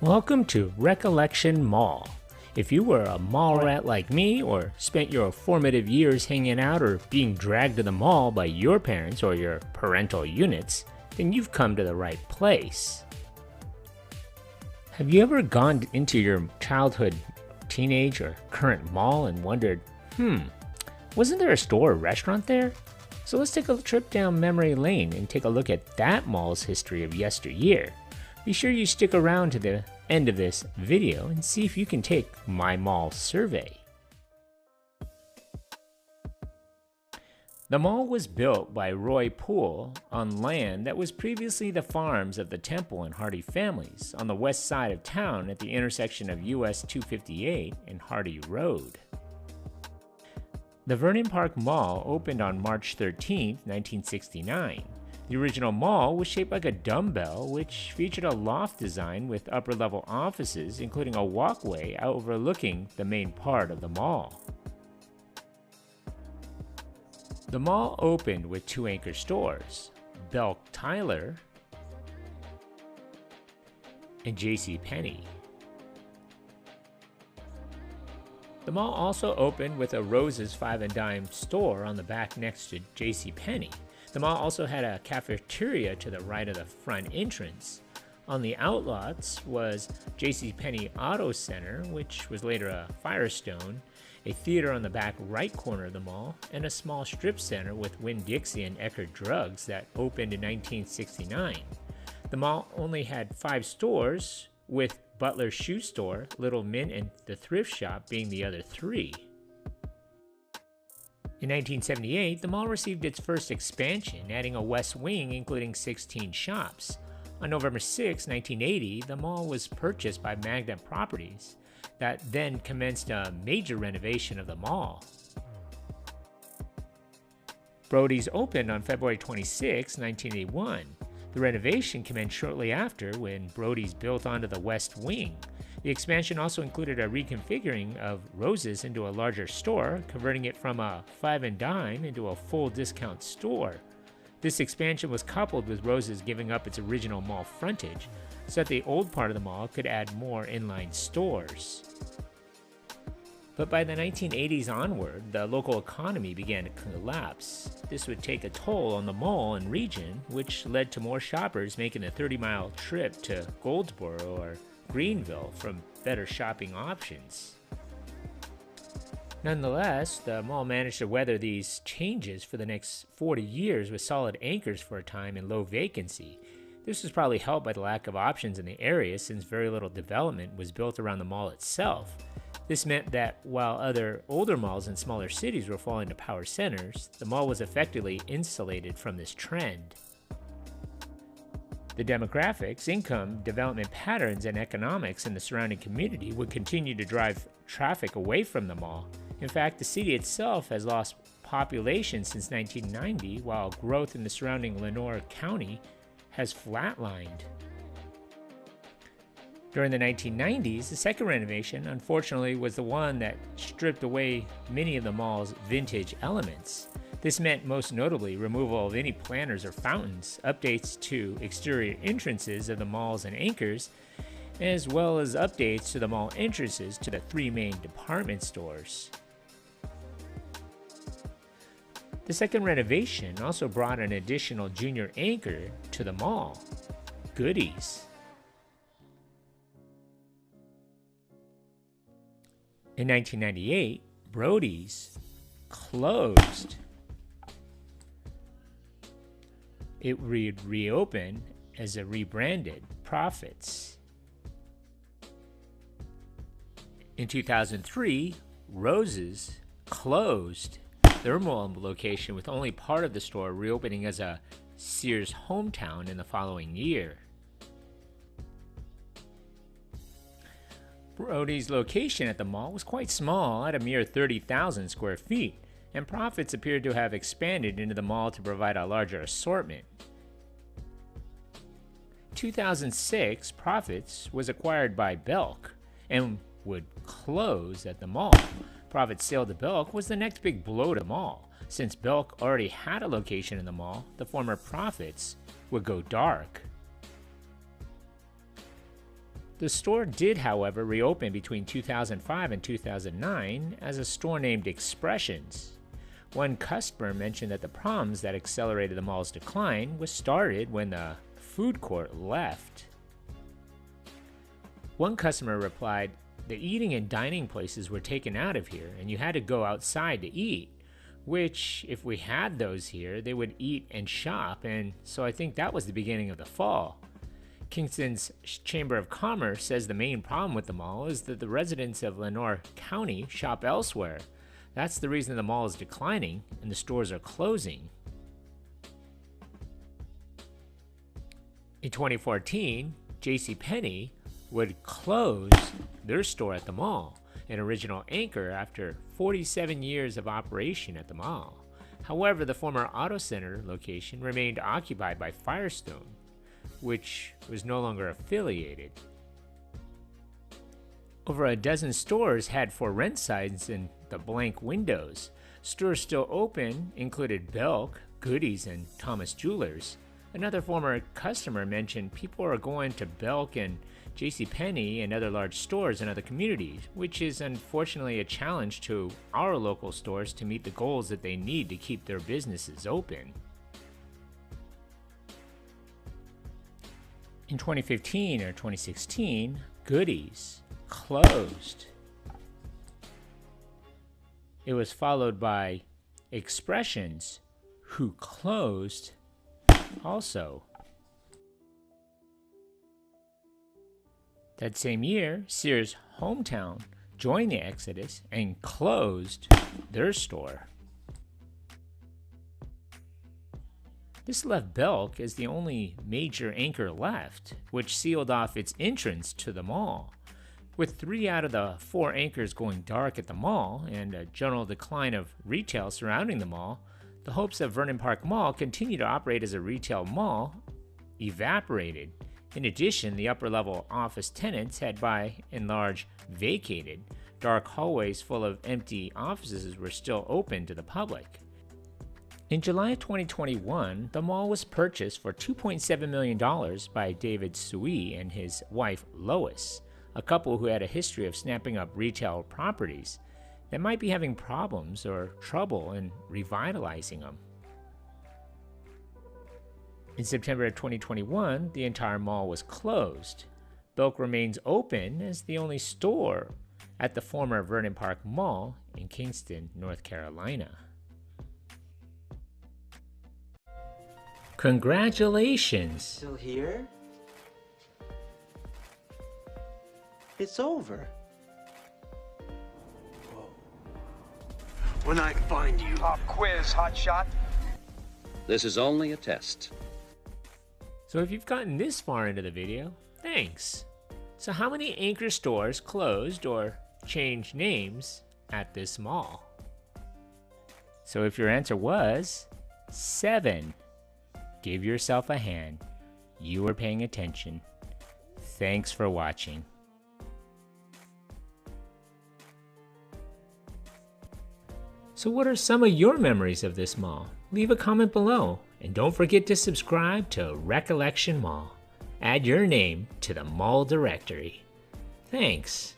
Welcome to Recollection Mall. If you were a mall rat like me or spent your formative years hanging out or being dragged to the mall by your parents or your parental units, then you've come to the right place. Have you ever gone into your childhood, teenage, or current mall and wondered, wasn't there a store or restaurant there? So let's take a trip down memory lane and take a look at that mall's history of yesteryear. Be sure you stick around to the end of this video and see if you can take my mall survey. The mall was built by Roy Poole on land that was previously the farms of the Temple and Hardee families on the west side of town at the intersection of US 258 and Hardee Road. The Vernon Park Mall opened on March 13, 1969. The original mall was shaped like a dumbbell, which featured a loft design with upper-level offices, including a walkway overlooking the main part of the mall. The mall opened with two anchor stores, Belk Tyler and JCPenney. The mall also opened with a Rose's 5 and Dime store on the back next to JCPenney. The mall also had a cafeteria to the right of the front entrance. On the outlots was JCPenney Auto Center, which was later a Firestone, a theater on the back right corner of the mall, and a small strip center with Winn-Dixie and Eckerd Drugs that opened in 1969. The mall only had 5 stores, with Butler's Shoe Store, Little Mint, and the Thrift Shop being the other 3. In 1978, the mall received its first expansion, adding a west wing including 16 shops. On November 6, 1980, the mall was purchased by Magna Properties, that then commenced a major renovation of the mall. Brody's opened on February 26, 1981. The renovation commenced shortly after when Brody's built onto the west wing. The expansion also included a reconfiguring of Rose's into a larger store, converting it from a 5 and Dime into a full discount store. This expansion was coupled with Rose's giving up its original mall frontage, so that the old part of the mall could add more inline stores. But by the 1980s onward, the local economy began to collapse. This would take a toll on the mall and region, which led to more shoppers making a 30-mile trip to Goldsboro or Greenville from better shopping options. Nonetheless, the mall managed to weather these changes for the next 40 years with solid anchors for a time and low vacancy. This was probably helped by the lack of options in the area since very little development was built around the mall itself. This meant that while other older malls in smaller cities were falling to power centers, the mall was effectively insulated from this trend. The demographics, income, development patterns, and economics in the surrounding community would continue to drive traffic away from the mall. In fact, the city itself has lost population since 1990, while growth in the surrounding Lenoir County has flatlined. During the 1990s, the second renovation, unfortunately, was the one that stripped away many of the mall's vintage elements. This meant most notably removal of any planters or fountains, updates to exterior entrances of the malls and anchors, as well as updates to the mall entrances to the 3 main department stores. The second renovation also brought an additional junior anchor to the mall, Goodies. In 1998, Brody's closed. It would reopen as a rebranded Profits. In 2003, Rose's closed their mall location, with only part of the store reopening as a Sears hometown in the following year. Brody's location at the mall was quite small, at a mere 30,000 square feet, and Profits appeared to have expanded into the mall to provide a larger assortment. In 2006, Profits was acquired by Belk and would close at the mall. Profits' sale to Belk was the next big blow to the mall. Since Belk already had a location in the mall, the former Profits would go dark. The store did, however, reopen between 2005 and 2009 as a store named Expressions. One customer mentioned that the problems that accelerated the mall's decline was started when the food court left. One customer replied, "The eating and dining places were taken out of here and you had to go outside to eat, which if we had those here, they would eat and shop, and so I think that was the beginning of the fall." Kinston's Chamber of Commerce says the main problem with the mall is that the residents of Lenoir County shop elsewhere. That's the reason the mall is declining and the stores are closing. In 2014, JCPenney would close their store at the mall, an original anchor after 47 years of operation at the mall. However, the former Auto Center location remained occupied by Firestone, which was no longer affiliated. Over a dozen stores had for rent signs and the blank windows. Stores still open included Belk, Goodies, and Thomas Jewelers. Another former customer mentioned people are going to Belk and JCPenney and other large stores in other communities, which is unfortunately a challenge to our local stores to meet the goals that they need to keep their businesses open. In 2015 or 2016, Goodies closed. It was followed by Expressions, who closed also. That same year, Sears Hometown joined the exodus and closed their store. This left Belk as the only major anchor left, which sealed off its entrance to the mall. With 3 out of the 4 anchors going dark at the mall and a general decline of retail surrounding the mall, the hopes of Vernon Park Mall continue to operate as a retail mall evaporated. In addition, the upper-level office tenants had by and large vacated. Dark hallways full of empty offices were still open to the public. In July of 2021, the mall was purchased for $2.7 million by David Sui and his wife Lois, a couple who had a history of snapping up retail properties that might be having problems or trouble in revitalizing them. In September of 2021, the entire mall was closed. Belk remains open as the only store at the former Vernon Park Mall in Kinston, North Carolina. Congratulations! Still here? It's over. Whoa. When I find you. Pop quiz, hotshot. This is only a test. So if you've gotten this far into the video, thanks. So how many anchor stores closed or changed names at this mall? So if your answer was 7, give yourself a hand. You were paying attention. Thanks for watching. So what are some of your memories of this mall? Leave a comment below, and don't forget to subscribe to Recollection Mall. Add your name to the mall directory. Thanks.